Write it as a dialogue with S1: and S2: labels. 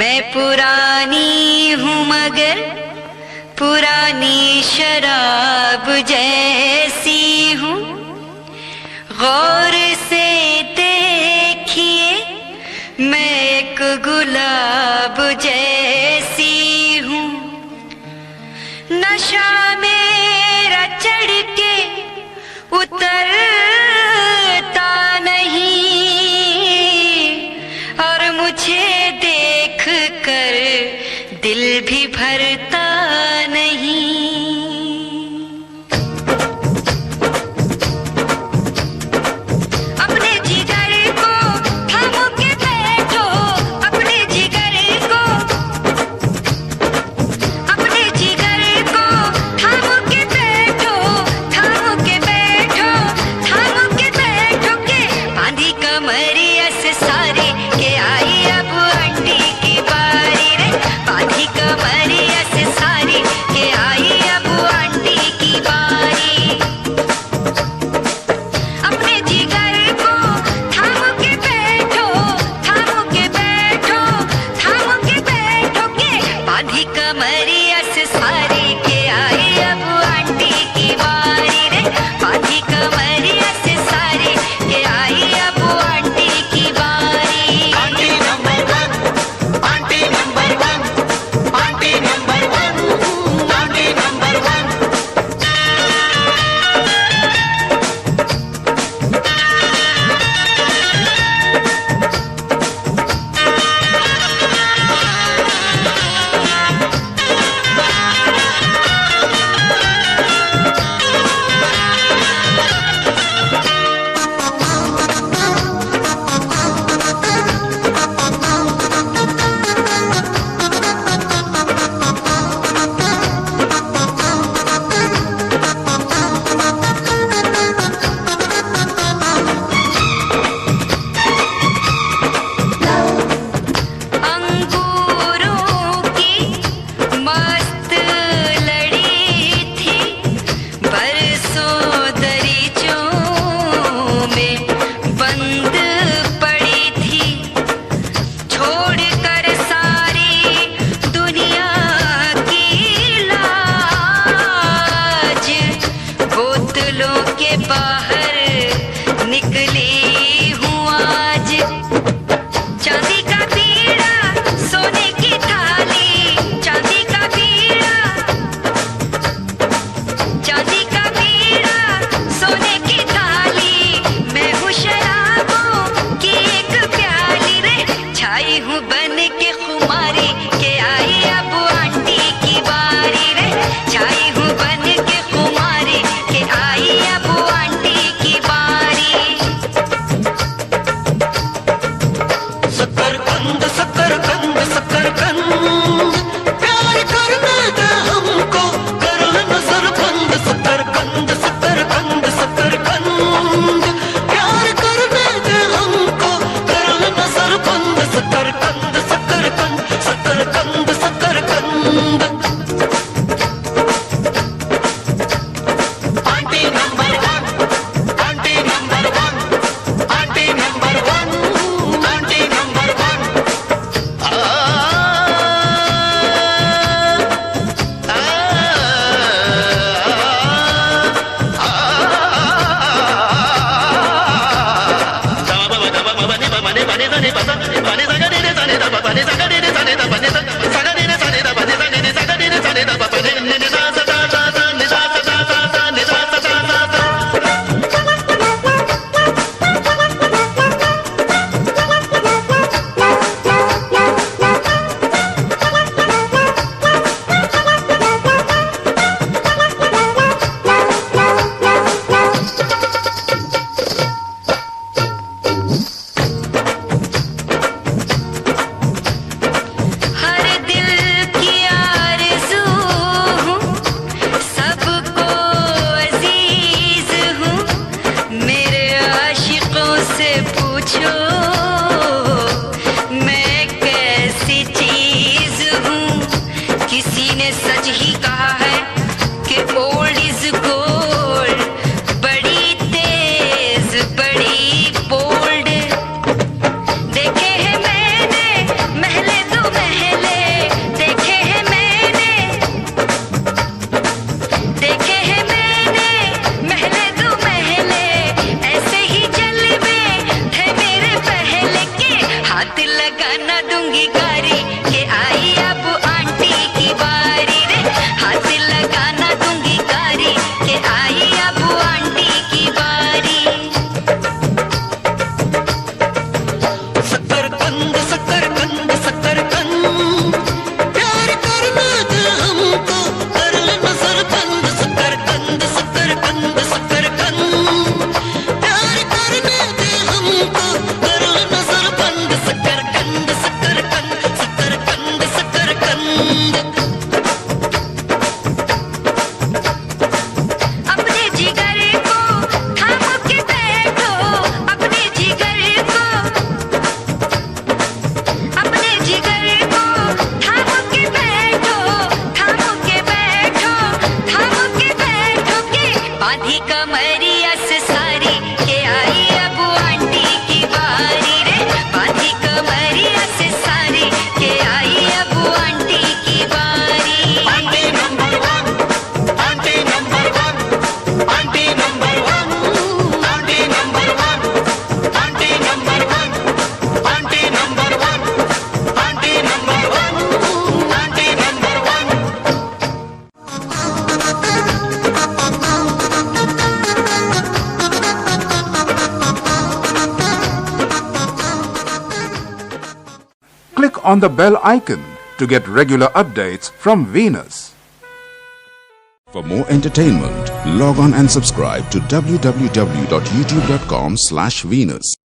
S1: मैं पुरानी हूँ मगर पुरानी शराब जैसी हूँ। गौर से देखिए मैं एक गुलाब जैसी हूँ। नशा मेरा चढ़ के उतरता नहीं और मुझे देख कर दिल भी भरता नहीं। अपने जिगर को थामो के बैठो, अपने जिगर को, अपने जिगर को थामो के बैठो, थामो के बैठो, थामो के बैठो के बांधी कमरिया से सारी के आई अब अंडी की बारी रे। बांधी कमरिया से सारी के आई अब अंडी की बारी। अपने जिगर को थामो के बैठो, थामो के बैठो, थामो के बैठो के बांधी कमरिया से सारी के आई अब अंडी की बारी रे। बांधी कमरिया से सारी के आई अब अंडी की बारी।
S2: Aunty number one, aunty number one, aunty number one, aunty number one.
S1: अंगूरों की मस्त लड़ी थी बरसों दरीचों में बंद पड़ी थी। छोड़कर सारी दुनिया की लाज बोतलों के बाहर निकली हूँ आज। चांदी का बीड़ा सोने की थाली, चांदी का बीड़ा, चांदी का बीड़ा सोने की थाली। मैं हूँ शराबों की एक प्याली रे। छाई हूँ बन के खुमारी के आई अब आंटी की बारी रे। छाई हूँ बन के खुमारी के आई अब आंटी की बारी।
S2: शकरकंद शकरकंद शकरकंद, प्यार करने दे हमको, कर ले नजरबंद। शकरकंद शकरकंद शकरकंद, प्यार करने दे हमको, कर ले नजरबंद। शकरकंद शकरकंद शकरकंद शकरकंद। Aunty number one, aunty number one, aunty number one, aunty number one.
S1: हर दिल की आरज़ू हूँ, सबको अजीज हूँ। मेरे आशिकों से पूछो मैं कैसी चीज हूँ। किसी ने सच ही कहा है कि ओल्ड इज गोल्ड, बड़ी तेज बड़ी बोल्ड। देखे हैं मैंने महले दो महल कमरिया से सारी के आई अब आंटी की बारी रे बांधी कमरिया से सारी के आई अब आंटी की बारी
S2: aunty number one, aunty number one, aunty number one, aunty number one, aunty number one, aunty number one, aunty number one, aunty number one.
S3: Click on the bell icon to get regular updates from Venus.
S4: For more entertainment, log on and subscribe to www.youtube.com/Venus.